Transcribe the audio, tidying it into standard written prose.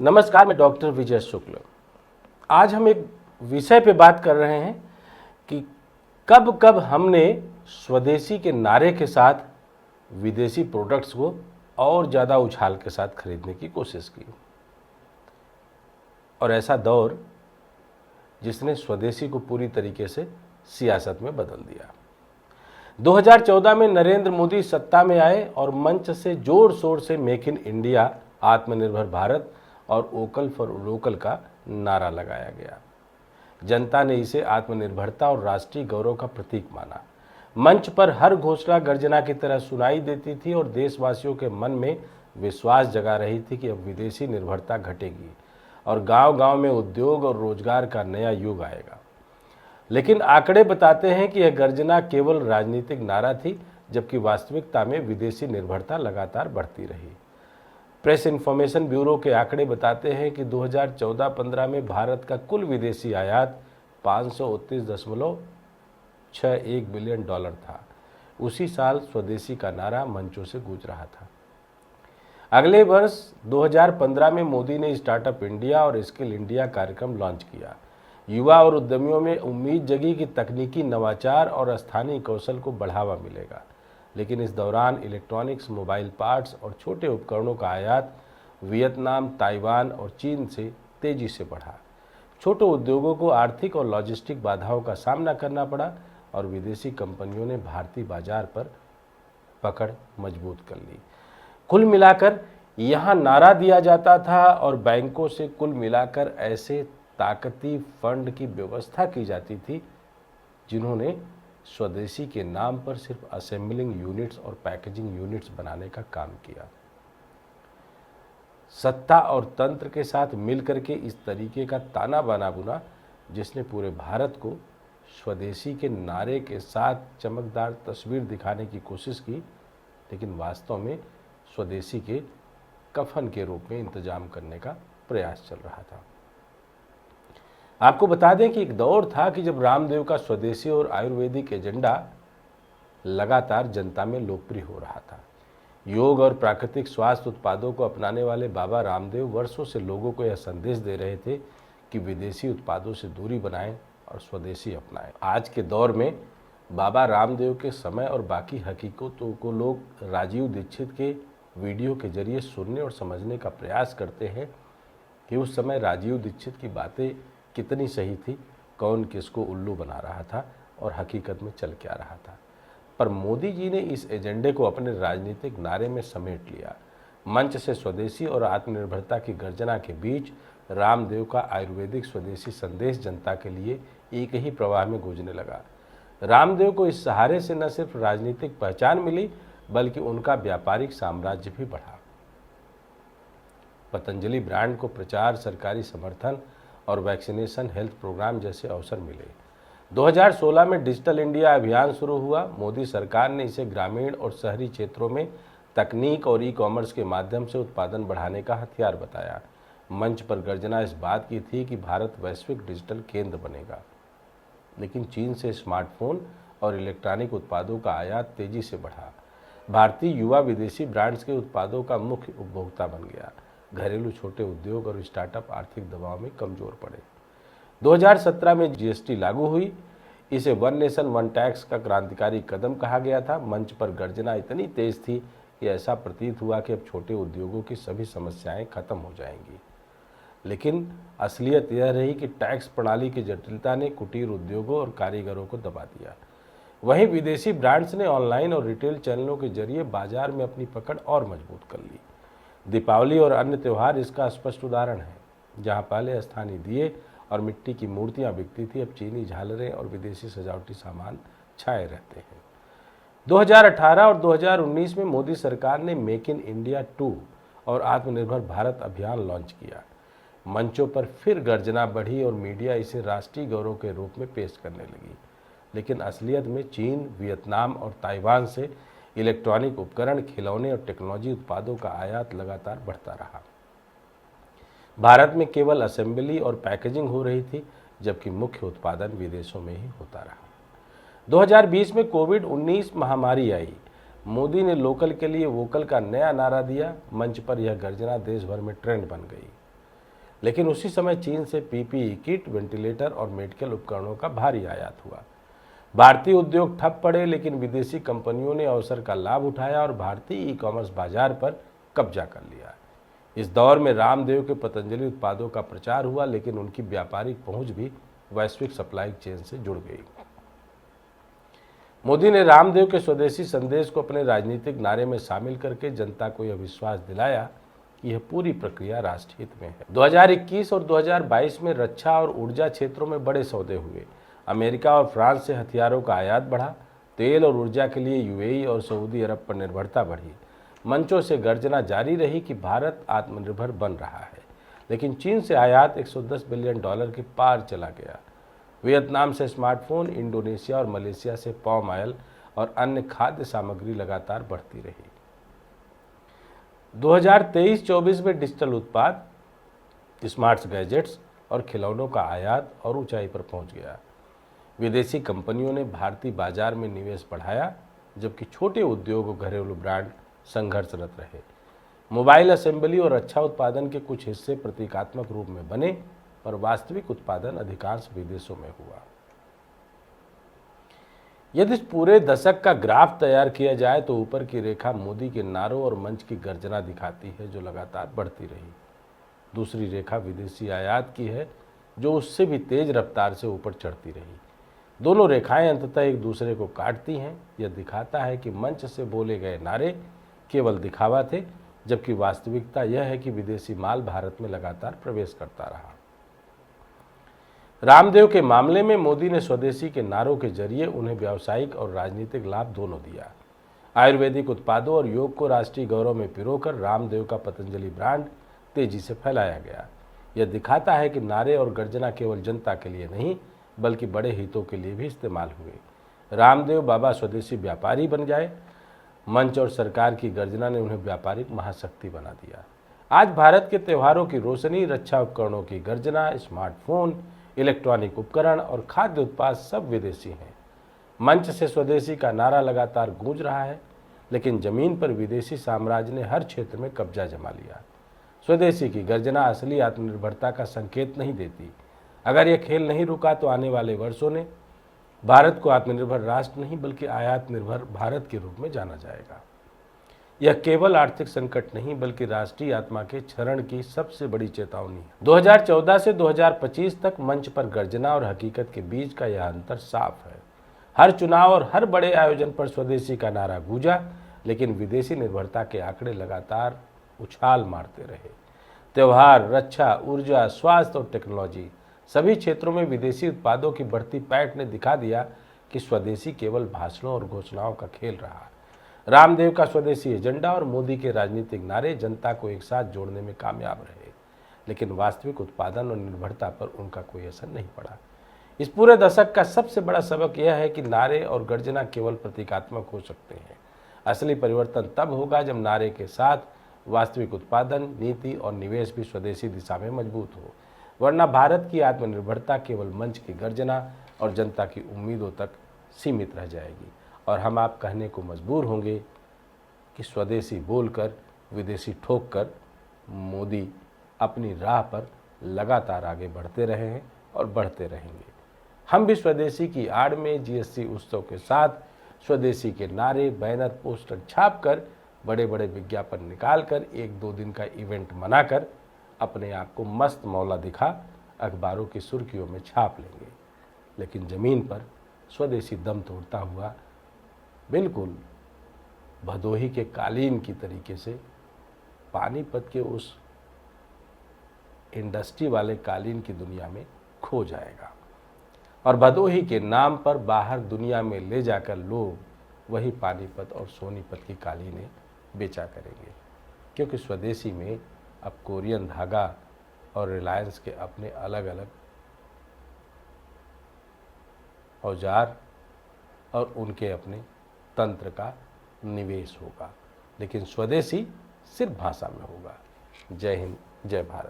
नमस्कार, मैं डॉक्टर विजय शुक्ल। आज हम एक विषय पे बात कर रहे हैं कि कब कब हमने स्वदेशी के नारे के साथ विदेशी प्रोडक्ट्स को और ज़्यादा उछाल के साथ खरीदने की कोशिश की, और ऐसा दौर जिसने स्वदेशी को पूरी तरीके से सियासत में बदल दिया। 2014 में नरेंद्र मोदी सत्ता में आए और मंच से जोर शोर से मेक इन इंडिया, आत्मनिर्भर भारत और वोकल फॉर लोकल का नारा लगाया गया। जनता ने इसे आत्मनिर्भरता और राष्ट्रीय गौरव का प्रतीक माना। मंच पर हर घोषणा गर्जना की तरह सुनाई देती थी और देशवासियों के मन में विश्वास जगा रही थी कि अब विदेशी निर्भरता घटेगी और गांव-गांव में उद्योग और रोजगार का नया युग आएगा। लेकिन आंकड़े बताते हैं कि यह गर्जना केवल राजनीतिक नारा थी, जबकि वास्तविकता में विदेशी निर्भरता लगातार बढ़ती रही। प्रेस इन्फॉर्मेशन ब्यूरो के आंकड़े बताते हैं कि 2014-15 में भारत का कुल विदेशी आयात 529.61 बिलियन डॉलर था। उसी साल स्वदेशी का नारा मंचों से गूंज रहा था। अगले वर्ष 2015 में मोदी ने स्टार्टअप इंडिया और स्किल इंडिया कार्यक्रम लॉन्च किया। युवा और उद्यमियों में उम्मीद जगी कि तकनीकी नवाचार और स्थानीय कौशल को बढ़ावा मिलेगा, लेकिन इस दौरान इलेक्ट्रॉनिक्स, मोबाइल पार्ट्स और छोटे उपकरणों का आयात वियतनाम, ताइवान और चीन से तेजी से बढ़ा। छोटे उद्योगों को आर्थिक और लॉजिस्टिक बाधाओं का सामना करना पड़ा और विदेशी कंपनियों ने भारतीय बाजार पर पकड़ मजबूत कर ली। कुल मिलाकर यहाँ नारा दिया जाता था और बैंकों से कुल मिलाकर ऐसे ताकती फंड की व्यवस्था की जाती थी जिन्होंने स्वदेशी के नाम पर सिर्फ असेंबलिंग यूनिट्स और पैकेजिंग यूनिट्स बनाने का काम किया। सत्ता और तंत्र के साथ मिलकर के इस तरीके का ताना बाना बुना, जिसने पूरे भारत को स्वदेशी के नारे के साथ चमकदार तस्वीर दिखाने की कोशिश की, लेकिन वास्तव में स्वदेशी के कफन के रूप में इंतजाम करने का प्रयास चल रहा था। आपको बता दें कि एक दौर था कि जब रामदेव का स्वदेशी और आयुर्वेदिक एजेंडा लगातार जनता में लोकप्रिय हो रहा था। योग और प्राकृतिक स्वास्थ्य उत्पादों को अपनाने वाले बाबा रामदेव वर्षों से लोगों को यह संदेश दे रहे थे कि विदेशी उत्पादों से दूरी बनाएं और स्वदेशी अपनाएं। आज के दौर में बाबा रामदेव के समय और बाकी हकीकतों को लोग राजीव दीक्षित के वीडियो के जरिए सुनने और समझने का प्रयास करते हैं कि उस समय राजीव दीक्षित की बातें कितनी सही थी, कौन किसको उल्लू बना रहा था और हकीकत में चल क्या रहा था। पर मोदी जी ने इस एजेंडे को अपने राजनीतिक नारे में समेट लिया। मंच से स्वदेशी और आत्मनिर्भरता की गर्जना के बीच रामदेव का आयुर्वेदिक स्वदेशी संदेश जनता के लिए एक ही प्रवाह में गूंजने लगा। रामदेव को इस सहारे से न सिर्फ राजनीतिक पहचान मिली, बल्कि उनका व्यापारिक साम्राज्य भी बढ़ा। पतंजलि ब्रांड को प्रचार, सरकारी समर्थन और वैक्सीनेशन हेल्थ प्रोग्राम जैसे अवसर मिले। 2016 में डिजिटल इंडिया अभियान शुरू हुआ। मोदी सरकार ने इसे ग्रामीण और शहरी क्षेत्रों में तकनीक और ई-कॉमर्स के माध्यम से उत्पादन बढ़ाने का हथियार बताया। मंच पर गर्जना इस बात की थी कि भारत वैश्विक डिजिटल केंद्र बनेगा, लेकिन चीन से स्मार्टफोन और इलेक्ट्रॉनिक उत्पादों का आयात तेजी से बढ़ा। भारतीय युवा विदेशी ब्रांड्स के उत्पादों का मुख्य उपभोक्ता बन गया। घरेलू छोटे उद्योग और स्टार्टअप आर्थिक दबाव में कमजोर पड़े। 2017 में जीएसटी लागू हुई। इसे वन नेशन वन टैक्स का क्रांतिकारी कदम कहा गया था। मंच पर गर्जना इतनी तेज थी कि ऐसा प्रतीत हुआ कि अब छोटे उद्योगों की सभी समस्याएं खत्म हो जाएंगी। लेकिन असलियत यह रही कि टैक्स प्रणाली की जटिलता ने कुटीर उद्योगों और कारीगरों को दबा दिया। वहीं विदेशी ब्रांड्स ने ऑनलाइन और रिटेल चैनलों के जरिए बाजार में अपनी पकड़ और मजबूत कर ली। दीपावली और अन्य त्यौहार इसका स्पष्ट उदाहरण है। जहां पहले स्थानीय दिए और मिट्टी की मूर्तियां बिकती थी, अब चीनी झालरें और विदेशी सजावटी सामान छाए रहते हैं। 2018 और 2019 में मोदी सरकार ने मेक इन इंडिया 2 और आत्मनिर्भर भारत अभियान लॉन्च किया। मंचों पर फिर गर्जना बढ़ी और मीडिया इसे राष्ट्रीय गौरव के रूप में पेश करने लगी। लेकिन असलियत में चीन, वियतनाम और ताइवान से इलेक्ट्रॉनिक उपकरण, खिलौने और टेक्नोलॉजी उत्पादों का आयात लगातार बढ़ता रहा। भारत में केवल असेंबली और पैकेजिंग हो रही थी, जबकि मुख्य उत्पादन विदेशों में ही होता रहा। 2020 में कोविड-19 महामारी आई। मोदी ने लोकल के लिए वोकल का नया नारा दिया। मंच पर यह गर्जना देश भर में ट्रेंड बन गई। लेकिन उसी समय चीन से पीपीई किट, वेंटिलेटर और मेडिकल उपकरणों का भारी आयात हुआ। भारतीय उद्योग ठप पड़े, लेकिन विदेशी कंपनियों ने अवसर का लाभ उठाया और भारतीय ई-कॉमर्स बाजार पर कब्जा कर लिया। इस दौर में रामदेव के पतंजलि उत्पादों का प्रचार हुआ, लेकिन उनकी व्यापारिक पहुंच भी वैश्विक सप्लाई चेन से जुड़ गई। मोदी ने रामदेव के स्वदेशी संदेश को अपने राजनीतिक नारे में शामिल करके जनता को यह विश्वास दिलाया कि यह पूरी प्रक्रिया राष्ट्रहित में है। 2021 और 2022 में रक्षा और ऊर्जा क्षेत्रों में बड़े सौदे हुए। अमेरिका और फ्रांस से हथियारों का आयात बढ़ा। तेल और ऊर्जा के लिए यूएई और सऊदी अरब पर निर्भरता बढ़ी। मंचों से गर्जना जारी रही कि भारत आत्मनिर्भर बन रहा है, लेकिन चीन से आयात $110 बिलियन के पार चला गया। वियतनाम से स्मार्टफोन, इंडोनेशिया और मलेशिया से पाम ऑयल और अन्य खाद्य सामग्री लगातार बढ़ती रही। 2023-24 में डिजिटल उत्पाद, स्मार्ट गैजेट्स और खिलौनों का आयात और ऊंचाई पर पहुंच गया। विदेशी कंपनियों ने भारतीय बाजार में निवेश बढ़ाया, जबकि छोटे उद्योग और घरेलू ब्रांड संघर्षरत रहे। मोबाइल असेंबली और रक्षा उत्पादन के कुछ हिस्से प्रतीकात्मक रूप में बने, पर वास्तविक उत्पादन अधिकांश विदेशों में हुआ। यदि इस पूरे दशक का ग्राफ तैयार किया जाए तो ऊपर की रेखा मोदी के नारों और मंच की गर्जना दिखाती है, जो लगातार बढ़ती रही। दूसरी रेखा विदेशी आयात की है, जो उससे भी तेज रफ्तार से ऊपर चढ़ती रही। दोनों रेखाएं अंततः एक दूसरे को काटती हैं। यह दिखाता है कि मंच से बोले गए नारे केवल दिखावा थे, जबकि वास्तविकता यह है कि विदेशी माल भारत में लगातार प्रवेश करता रहा। रामदेव के मामले में मोदी ने स्वदेशी के नारों के जरिए उन्हें व्यावसायिक और राजनीतिक लाभ दोनों दिया। आयुर्वेदिक उत्पादों और योग को राष्ट्रीय गौरव में पिरोकर रामदेव का पतंजलि ब्रांड तेजी से फैलाया गया। यह दिखाता है कि नारे और गर्जना केवल जनता के लिए नहीं, बल्कि बड़े हितों के लिए भी इस्तेमाल हुए। रामदेव बाबा स्वदेशी व्यापारी बन जाए। मंच और सरकार की गर्जना ने उन्हें व्यापारिक महाशक्ति बना दिया। आज भारत के त्योहारों की रोशनी, रक्षा उपकरणों की गर्जना, स्मार्टफोन, इलेक्ट्रॉनिक उपकरण और खाद्य उत्पाद सब विदेशी हैं। मंच से स्वदेशी का नारा लगातार गूंज रहा है, लेकिन जमीन पर विदेशी साम्राज्य ने हर क्षेत्र में कब्जा जमा लिया। स्वदेशी की गर्जना असली आत्मनिर्भरता का संकेत नहीं देती। अगर यह खेल नहीं रुका तो आने वाले वर्षों ने भारत को आत्मनिर्भर राष्ट्र नहीं, बल्कि आयात निर्भर भारत के रूप में जाना जाएगा। यह केवल आर्थिक संकट नहीं, बल्कि राष्ट्रीय आत्मा के क्षरण की सबसे बड़ी चेतावनी है। 2014 से 2025 तक मंच पर गर्जना और हकीकत के बीच का यह अंतर साफ है। हर चुनाव और हर बड़े आयोजन पर स्वदेशी का नारा गूंजा, लेकिन विदेशी निर्भरता के आंकड़े लगातार उछाल मारते रहे। त्योहार, रक्षा, ऊर्जा, स्वास्थ्य और टेक्नोलॉजी, सभी क्षेत्रों में विदेशी उत्पादों की बढ़ती पैठ ने दिखा दिया कि स्वदेशी केवल भाषणों और घोषणाओं का खेल रहा। रामदेव का स्वदेशी एजेंडा और मोदी के राजनीतिक नारे जनता को एक साथ जोड़ने में कामयाब रहे, लेकिन वास्तविक उत्पादन और निर्भरता पर उनका कोई असर नहीं पड़ा। इस पूरे दशक का सबसे बड़ा सबक यह है कि नारे और गर्जना केवल प्रतीकात्मक हो सकते हैं। असली परिवर्तन तब होगा जब नारे के साथ वास्तविक उत्पादन, नीति और निवेश भी स्वदेशी दिशा में मजबूत हो, वरना भारत की आत्मनिर्भरता केवल मंच की गर्जना और जनता की उम्मीदों तक सीमित रह जाएगी और हम आप कहने को मजबूर होंगे कि स्वदेशी बोलकर विदेशी ठोक कर मोदी अपनी राह पर लगातार आगे बढ़ते रहे हैं और बढ़ते रहेंगे। हम भी स्वदेशी की आड़ में जीएसटी उत्सव के साथ स्वदेशी के नारे, बैनर, पोस्टर छापकर, बड़े बड़े विज्ञापन निकालकर, 1-2 दिन का इवेंट मनाकर अपने आप को मस्त मौला दिखा अखबारों की सुर्खियों में छाप लेंगे, लेकिन ज़मीन पर स्वदेशी दम तोड़ता हुआ बिल्कुल भदोही के कालीन की तरीके से पानीपत के उस इंडस्ट्री वाले कालीन की दुनिया में खो जाएगा और भदोही के नाम पर बाहर दुनिया में ले जाकर लोग वही पानीपत और सोनीपत की कालीनें बेचा करेंगे, क्योंकि स्वदेशी में अब कोरियन धागा और रिलायंस के अपने अलग अलग औजार और उनके अपने तंत्र का निवेश होगा, लेकिन स्वदेशी सिर्फ भाषा में होगा। जय हिंद, जय भारत।